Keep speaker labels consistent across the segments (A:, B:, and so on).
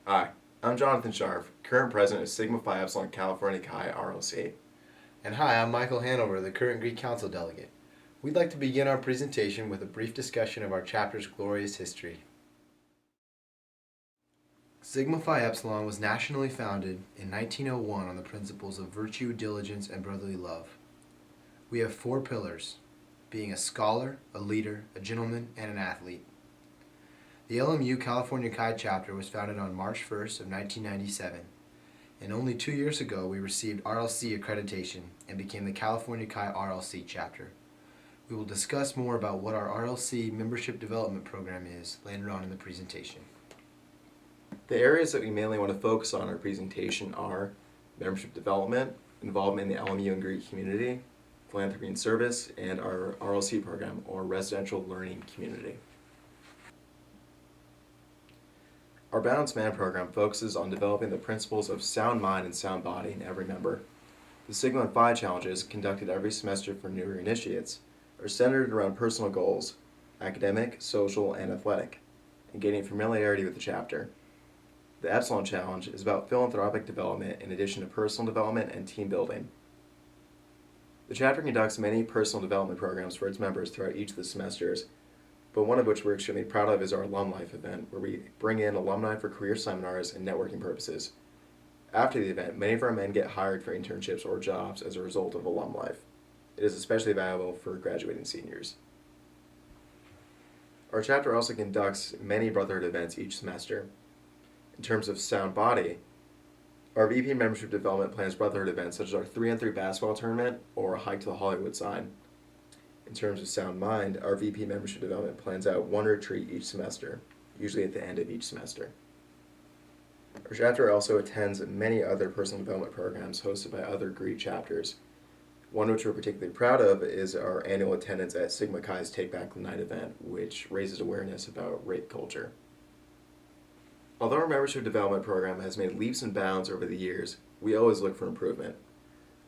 A: Hi, I'm Jonathan Sharf, current president of Sigma Phi Epsilon California Chi RLC.
B: And hi, I'm Michael Hanover, the current Greek Council delegate. We'd like to begin our presentation with a brief discussion of our chapter's glorious history. Sigma Phi Epsilon was nationally founded in 1901 on the principles of virtue, diligence, and brotherly love. We have four pillars, being a scholar, a leader, a gentleman, and an athlete. The LMU California Chi chapter was founded on March 1st of 1997, and only 2 years ago we received RLC accreditation and became the California Chi RLC chapter. We will discuss more about what our RLC membership development program is later on in the presentation.
A: The areas that we mainly want to focus on in our presentation are membership development, involvement in the LMU and Greek community, philanthropy and service, and our RLC program, or residential learning community. Our Balanced Man program focuses on developing the principles of sound mind and sound body in every member. The Sigma and Phi challenges, conducted every semester for newer initiates, are centered around personal goals, academic, social, and athletic, and gaining familiarity with the chapter. The Epsilon Challenge is about philanthropic development in addition to personal development and team building. The chapter conducts many personal development programs for its members throughout each of the semesters, but one of which we're extremely proud of is our Alum Life event, where we bring in alumni for career seminars and networking purposes. After the event, many of our men get hired for internships or jobs as a result of Alum Life. It is especially valuable for graduating seniors. Our chapter also conducts many Brotherhood events each semester. In terms of sound body, our VP membership development plans Brotherhood events such as our 3-on-3 basketball tournament or a hike to the Hollywood sign. In terms of sound mind, our VP membership development plans out one retreat each semester, usually at the end of each semester. Our chapter also attends many other personal development programs hosted by other Greek chapters. One which we're particularly proud of is our annual attendance at Sigma Chi's Take Back the Night event, which raises awareness about rape culture. Although our membership development program has made leaps and bounds over the years, we always look for improvement.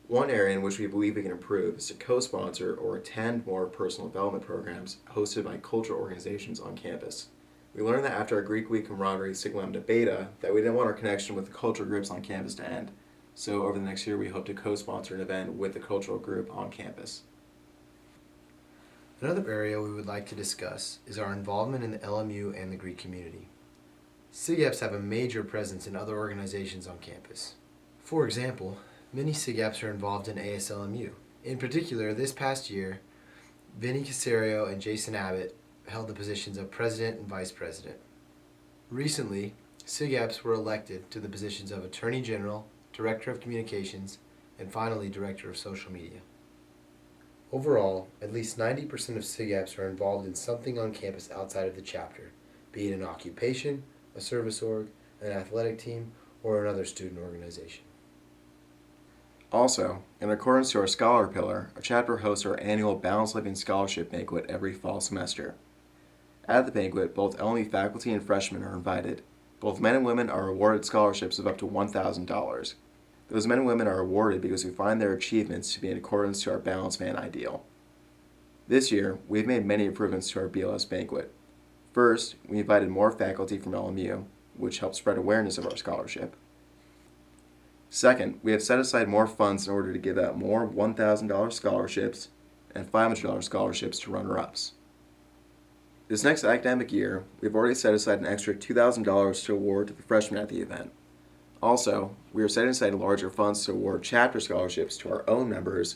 A: One area in which we believe we can improve is to co-sponsor or attend more personal development programs hosted by cultural organizations on campus. We learned that after our Greek Week camaraderie Sigma Lambda Beta that we didn't want our connection with the cultural groups on campus to end. So over the next year we hope to co-sponsor an event with the cultural group on campus.
B: Another area we would like to discuss is our involvement in the LMU and the Greek community. SIGEPs have a major presence in other organizations on campus. For example, many SIGEPs are involved in ASLMU. In particular, this past year, Vinny Casario and Jason Abbott held the positions of President and Vice President. Recently, SIGEPs were elected to the positions of Attorney General, Director of Communications, and finally Director of Social Media. Overall, at least 90% of SIGEPs are involved in something on campus outside of the chapter, be it an occupation, a service org, an athletic team, or another student organization.
A: Also, in accordance to our Scholar Pillar, our chapter hosts our annual Balanced Living Scholarship Banquet every fall semester. At the banquet, both LME faculty and freshmen are invited. Both men and women are awarded scholarships of up to $1,000. Those men and women are awarded because we find their achievements to be in accordance to our Balanced Man ideal. This year, we've made many improvements to our BLS banquet. First, we invited more faculty from LMU, which helped spread awareness of our scholarship. Second, we have set aside more funds in order to give out more $1,000 scholarships and $500 scholarships to runner-ups. This next academic year, we've already set aside an extra $2,000 to award to the freshmen at the event. Also, we are setting aside larger funds to award chapter scholarships to our own members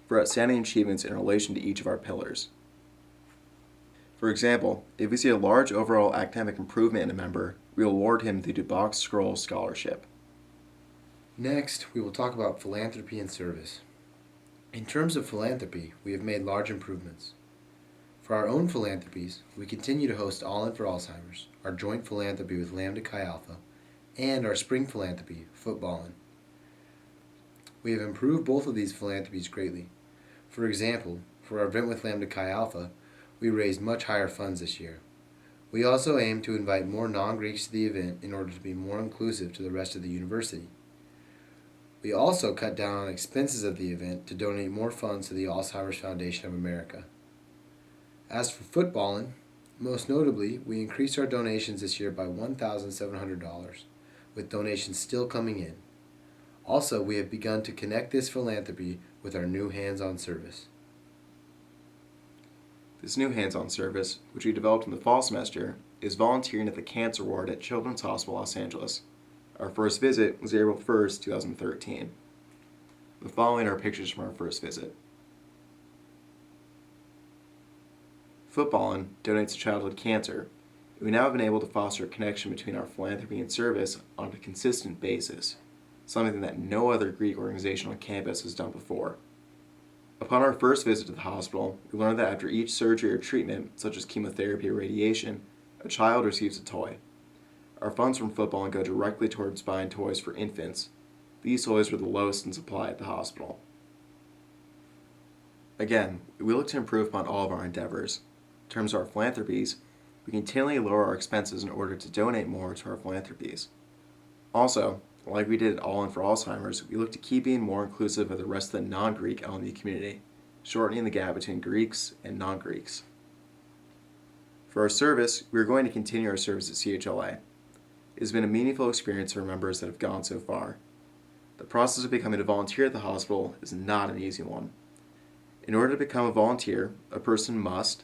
A: for outstanding achievements in relation to each of our pillars. For example, if we see a large overall academic improvement in a member, we will award him the DuBois Scroll Scholarship.
B: Next, we will talk about philanthropy and service. In terms of philanthropy, we have made large improvements. For our own philanthropies, we continue to host All In for Alzheimer's, our joint philanthropy with Lambda Chi Alpha, and our spring philanthropy, Footballin'. We have improved both of these philanthropies greatly. For example, for our event with Lambda Chi Alpha, we raised much higher funds this year. We also aim to invite more non-Greeks to the event in order to be more inclusive to the rest of the university. We also cut down on expenses of the event to donate more funds to the Alzheimer's Foundation of America. As for Footballin', most notably, we increased our donations this year by $1,700. with donations still coming in. Also, we have begun to connect this philanthropy with our new hands-on service.
A: This new hands-on service, which we developed in the fall semester, is volunteering at the Cancer Ward at Children's Hospital Los Angeles. Our first visit was April 1st, 2013. The following are pictures from our first visit. Footballin' donates to childhood cancer. We now have been able to foster a connection between our philanthropy and service on a consistent basis, something that no other Greek organization on campus has done before. Upon our first visit to the hospital, we learned that after each surgery or treatment, such as chemotherapy or radiation, a child receives a toy. Our funds from Footballin' go directly towards buying toys for infants. These toys were the lowest in supply at the hospital. Again, we look to improve upon all of our endeavors. In terms of our philanthropies, we continually lower our expenses in order to donate more to our philanthropies. Also, like we did at All In for Alzheimer's, we look to keep being more inclusive of the rest of the non-Greek LME community, shortening the gap between Greeks and non-Greeks. For our service, we are going to continue our service at CHLA. It has been a meaningful experience for members that have gone so far. The process of becoming a volunteer at the hospital is not an easy one. In order to become a volunteer, a person must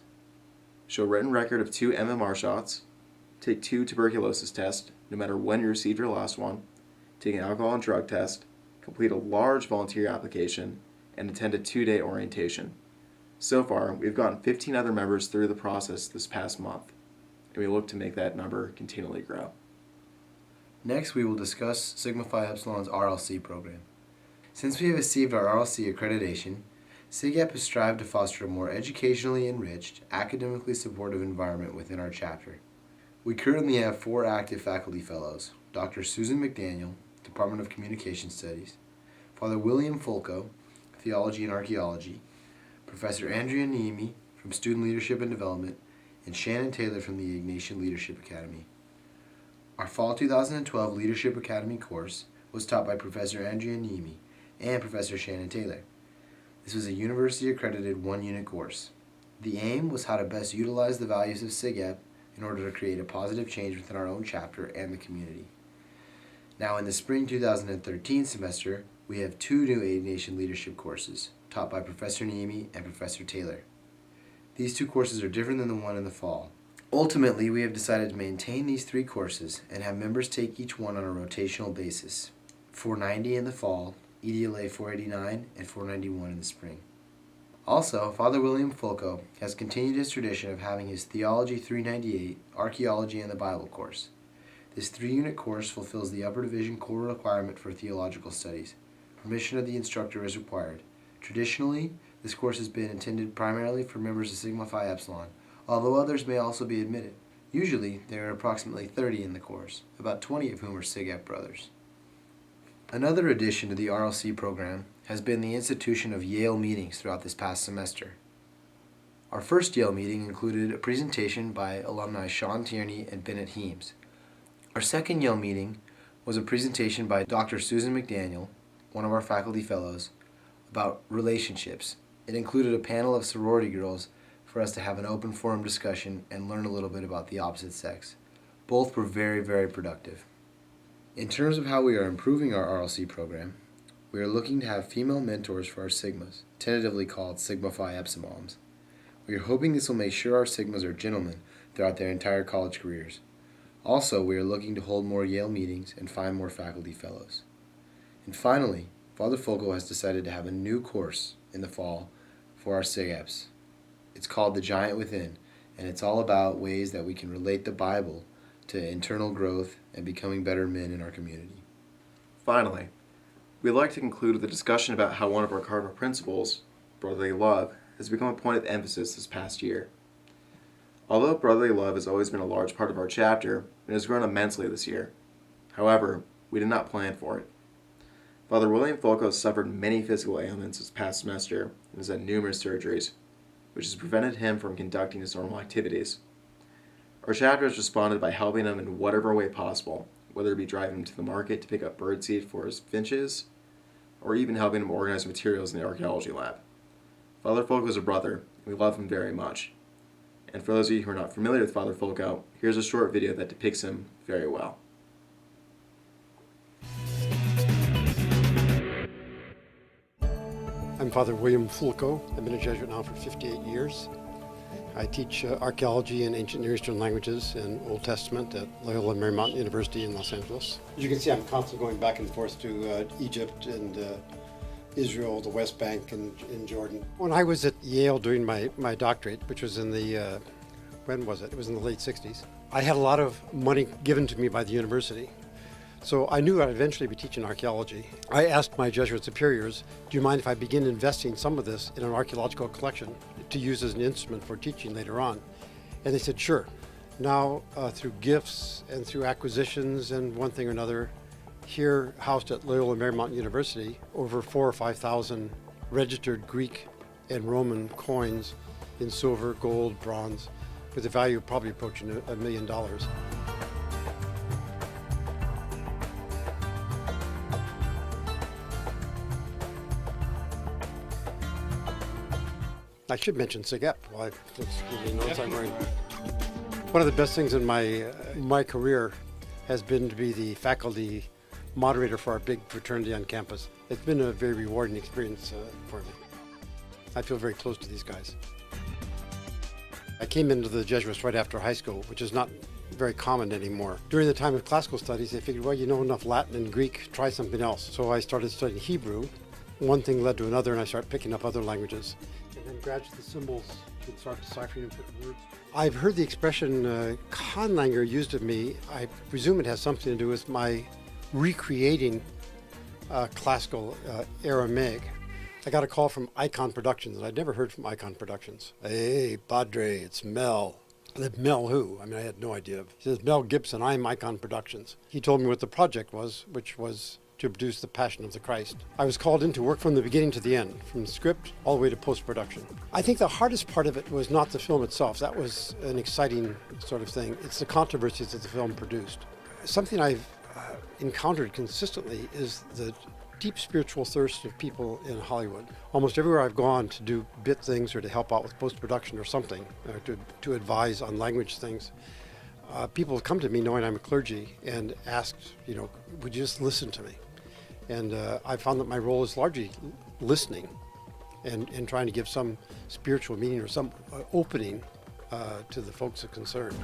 A: show written record of 2 MMR shots, take 2 tuberculosis tests, no matter when you received your last one, take an alcohol and drug test, complete a large volunteer application, and attend a 2-day orientation. So far, we've gotten 15 other members through the process this past month, and we look to make that number continually grow.
B: Next, we will discuss Sigma Phi Epsilon's RLC program. Since we have received our RLC accreditation, SIGEP has strived to foster a more educationally enriched, academically supportive environment within our chapter. We currently have 4 active faculty fellows: Dr. Susan McDaniel, Department of Communication Studies; Father William Fulco, Theology and Archaeology; Professor Andrea Niemi from Student Leadership and Development; and Shannon Taylor from the Ignatian Leadership Academy. Our Fall 2012 Leadership Academy course was taught by Professor Andrea Niemi and Professor Shannon Taylor. This was a university-accredited 1-unit course. The aim was how to best utilize the values of SIGEP in order to create a positive change within our own chapter and the community. Now in the spring 2013 semester, we have 2 new Ignatian leadership courses, taught by Professor Niemi and Professor Taylor. These 2 courses are different than the one in the fall. Ultimately, we have decided to maintain these 3 courses and have members take each one on a rotational basis: 490 in the fall, EDLA 489, and 491 in the spring. Also, Father William Fulco has continued his tradition of having his Theology 398, Archaeology and the Bible course. This 3-unit course fulfills the upper division core requirement for theological studies. Permission of the instructor is required. Traditionally, this course has been intended primarily for members of Sigma Phi Epsilon, although others may also be admitted. Usually, there are approximately 30 in the course, about 20 of whom are SIGEP brothers. Another addition to the RLC program has been the institution of Yale meetings throughout this past semester. Our first Yale meeting included a presentation by alumni Sean Tierney and Bennett Heems. Our second Yale meeting was a presentation by Dr. Susan McDaniel, one of our faculty fellows, about relationships. It included a panel of sorority girls for us to have an open forum discussion and learn a little bit about the opposite sex. Both were very, very productive. In terms of how we are improving our RLC program, we are looking to have female mentors for our Sigmas, tentatively called Sigma Phi Epsilons. We are hoping this will make sure our Sigmas are gentlemen throughout their entire college careers. Also, we are looking to hold more Yale meetings and find more faculty fellows. And finally, Father Fulco has decided to have a new course in the fall for our SIGEPs. It's called The Giant Within, and it's all about ways that we can relate the Bible to internal growth and becoming better men in our community.
A: Finally, we'd like to conclude with a discussion about how one of our cardinal principles, brotherly love, has become a point of emphasis this past year. Although brotherly love has always been a large part of our chapter, it has grown immensely this year. However, we did not plan for it. Father William Fulco suffered many physical ailments this past semester and has had numerous surgeries, which has prevented him from conducting his normal activities. Our chapter has responded by helping him in whatever way possible, whether it be driving him to the market to pick up birdseed for his finches, or even helping him organize materials in the archaeology lab. Father Fulco is a brother, and we love him very much. And for those of you who are not familiar with Father Fulco, here's a short video that depicts him very well.
C: I'm Father William Fulco. I've been a Jesuit now for 58 years. I teach archaeology and ancient Near Eastern languages and Old Testament at Loyola Marymount University in Los Angeles. As you can see, I'm constantly going back and forth to Egypt and Israel, the West Bank, and Jordan. When I was at Yale doing my doctorate, which was in the, when was it? It was in the late 60s. I had a lot of money given to me by the university. So I knew I'd eventually be teaching archaeology. I asked my Jesuit superiors, do you mind if I begin investing some of this in an archaeological collection to use as an instrument for teaching later on? And they said, sure. Now, through gifts and through acquisitions and one thing or another, here housed at Loyola Marymount University, over 4,000 or 5,000 registered Greek and Roman coins in silver, gold, bronze, with a value probably approaching $1 million. I should mention SIGEP. Well, I just give you notes I'm wearing. One of the best things in my career has been to be the faculty moderator for our big fraternity on campus. It's been a very rewarding experience for me. I feel very close to these guys. I came into the Jesuits right after high school, which is not very common anymore. During the time of classical studies, they figured, well, you know enough Latin and Greek, try something else. So I started studying Hebrew. One thing led to another, and I started picking up other languages. And then gradually the symbols should start deciphering and put words. I've heard the expression conlanger used of me. I presume it has something to do with my recreating classical Aramaic. I got a call from Icon Productions, and I'd never heard from Icon Productions. Hey, Padre, it's Mel. I said, Mel who? I mean, I had no idea. He says, Mel Gibson, I'm Icon Productions. He told me what the project was, which was to produce The Passion of the Christ. I was called in to work from the beginning to the end, from script all the way to post-production. I think the hardest part of it was not the film itself. That was an exciting sort of thing. It's the controversies that the film produced. Something I've encountered consistently is the deep spiritual thirst of people in Hollywood. Almost everywhere I've gone to do bit things or to help out with post-production or something, to advise on language things, people have come to me knowing I'm a clergy and asked, you know, would you just listen to me? And I found that my role is largely listening and trying to give some spiritual meaning or some opening to the folks that are concerned.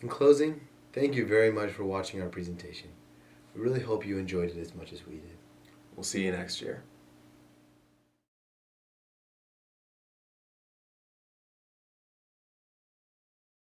B: In closing, thank you very much for watching our presentation. We really hope you enjoyed it as much as we did.
A: We'll see you next year.